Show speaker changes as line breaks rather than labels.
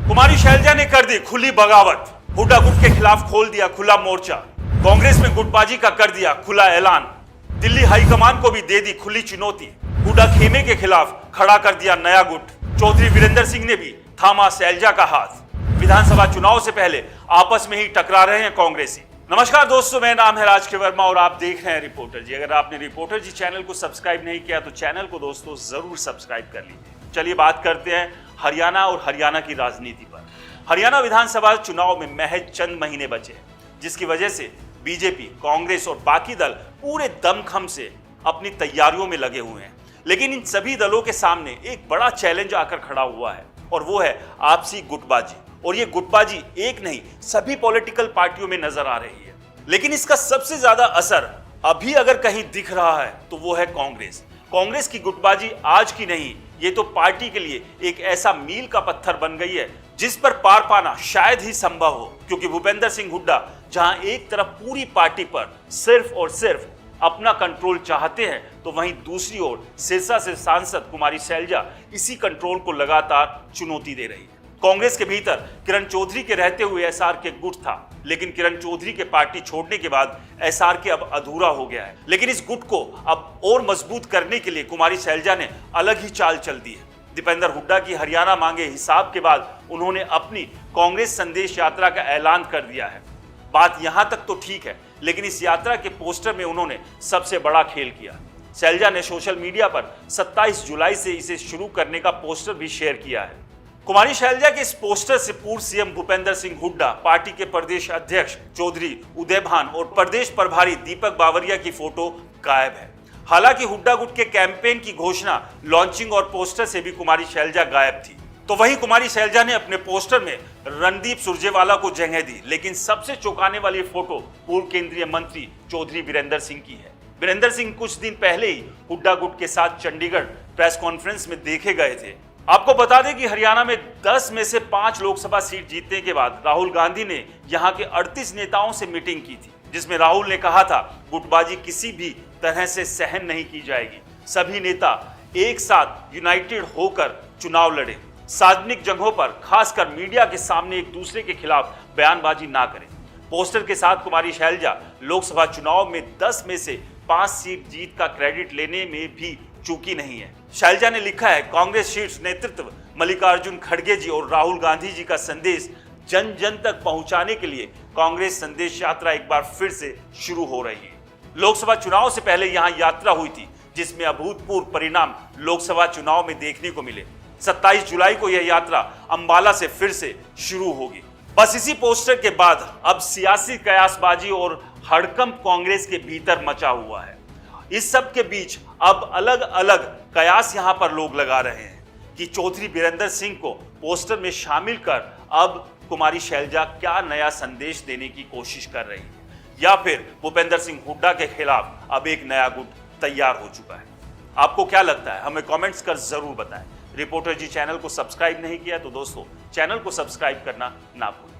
कुमारी शैलजा ने कर दी खुली बगावत, हुड्डा गुट के खिलाफ खोल दिया खुला मोर्चा, कांग्रेस में गुटबाजी का कर दिया खुला ऐलान, दिल्ली हाईकमान को भी दे दी खुली चुनौती, हुड्डा खेमे के खिलाफ खड़ा कर दिया नया गुट, चौधरी वीरेंद्र सिंह ने भी थामा शैलजा का हाथ, विधानसभा चुनाव से पहले आपस में ही टकरा रहे हैं कांग्रेसी। नमस्कार दोस्तों, मेरा नाम है राज वर्मा और आप देख रहे हैं रिपोर्टर जी। अगर आपने रिपोर्टर जी चैनल को सब्सक्राइब नहीं किया तो चैनल को दोस्तों जरूर सब्सक्राइब कर लीजिए। चलिए बात करते हैं हरियाणा और हरियाणा की राजनीति पर। हरियाणा विधानसभा चुनाव में महज चंद महीने बचे हैं, जिसकी वजह से बीजेपी, कांग्रेस और बाकी दल पूरे दमखम से अपनी तैयारियों में लगे हुए हैं। लेकिन इन सभी दलों के सामने एक बड़ा चैलेंज आकर खड़ा हुआ है और वो है आपसी गुटबाजी। और ये गुटबाजी एक नहीं, सभी पॉलिटिकल पार्टियों में नजर आ रही है। लेकिन इसका सबसे ज्यादा असर अभी अगर कहीं दिख रहा है तो वो है कांग्रेस। कांग्रेस की गुटबाजी आज की नहीं, ये तो पार्टी के लिए एक ऐसा मील का पत्थर बन गई है जिस पर पार पाना शायद ही संभव हो, क्योंकि भूपेंद्र सिंह हुड्डा जहां एक तरफ पूरी पार्टी पर सिर्फ और सिर्फ अपना कंट्रोल चाहते हैं, तो वहीं दूसरी ओर सिरसा से सांसद कुमारी शैलजा इसी कंट्रोल को लगातार चुनौती दे रही है। कांग्रेस के भीतर किरण चौधरी के रहते हुए एसआर के गुट था, लेकिन किरण चौधरी के पार्टी छोड़ने के बाद एसआर के अब अधूरा हो गया है। लेकिन इस गुट को अब और मजबूत करने के लिए कुमारी शैलजा ने अलग ही चाल चल दी है। दीपेंद्र हुड्डा की हरियाणा मांगे हिसाब के बाद उन्होंने अपनी कांग्रेस संदेश यात्रा का ऐलान कर दिया है। बात यहां तक तो ठीक है, लेकिन इस यात्रा के पोस्टर में उन्होंने सबसे बड़ा खेल किया। शैलजा ने सोशल मीडिया पर 27 जुलाई से इसे शुरू करने का पोस्टर भी शेयर किया है। कुमारी शैलजा के इस पोस्टर से पूर्व सीएम भूपेंद्र सिंह हुड्डा, पार्टी के प्रदेश अध्यक्ष चौधरी उदय भान और प्रदेश प्रभारी दीपक बावरिया की फोटो गायब है। हालांकि हुड्डा गुट के कैंपेन की घोषणा, लॉन्चिंग और पोस्टर से भी कुमारी शैलजा गायब थी। तो वहीं कुमारी शैलजा ने अपने पोस्टर में रणदीप सुरजेवाला को जगह दी, लेकिन सबसे चौंकाने वाली फोटो पूर्व केंद्रीय मंत्री चौधरी वीरेंद्र सिंह की है। वीरेंद्र सिंह कुछ दिन पहले ही हुड्डा गुट के साथ चंडीगढ़ प्रेस कॉन्फ्रेंस में देखे गए थे। आपको बता दें कि हरियाणा में 10 में से 5 लोकसभा सीट जीतने के बाद राहुल गांधी ने यहां के 38 नेताओं से मीटिंग की थी, जिसमें राहुल ने कहा था गुटबाजी किसी भी तरह से सहन नहीं की जाएगी, सभी नेता एक साथ यूनाइटेड होकर चुनाव लड़े, सार्वजनिक जगहों पर खासकर मीडिया के सामने एक दूसरे के खिलाफ बयानबाजी ना करें। पोस्टर के साथ कुमारी शैलजा लोकसभा चुनाव में 10 में से 5 सीट जीत का क्रेडिट लेने में भी चूकी नहीं है। शैलजा ने लिखा है, कांग्रेस शीर्ष नेतृत्व मल्लिकार्जुन खड़गे जी और राहुल गांधी जी का संदेश जन जन तक पहुंचाने के लिए कांग्रेस संदेश यात्रा एक बार फिर से शुरू हो रही है। लोकसभा चुनाव से पहले यहां यात्रा हुई थी, जिसमें अभूतपूर्व परिणाम लोकसभा चुनाव में देखने को मिले। 27 जुलाई को यह यात्रा अंबाला से फिर से शुरू होगी। बस इसी पोस्टर के बाद अब सियासी कयासबाजी और हड़कंप कांग्रेस के भीतर मचा हुआ है। इस सब के बीच अब अलग अलग कयास यहां पर लोग लगा रहे हैं कि चौधरी वीरेंद्र सिंह को पोस्टर में शामिल कर अब कुमारी शैलजा क्या नया संदेश देने की कोशिश कर रही है, या फिर भूपेंद्र सिंह हुड्डा के खिलाफ अब एक नया गुट तैयार हो चुका है। आपको क्या लगता है, हमें कमेंट्स कर जरूर बताएं। रिपोर्टर जी चैनल को सब्सक्राइब नहीं किया तो दोस्तों चैनल को सब्सक्राइब करना ना भूलें।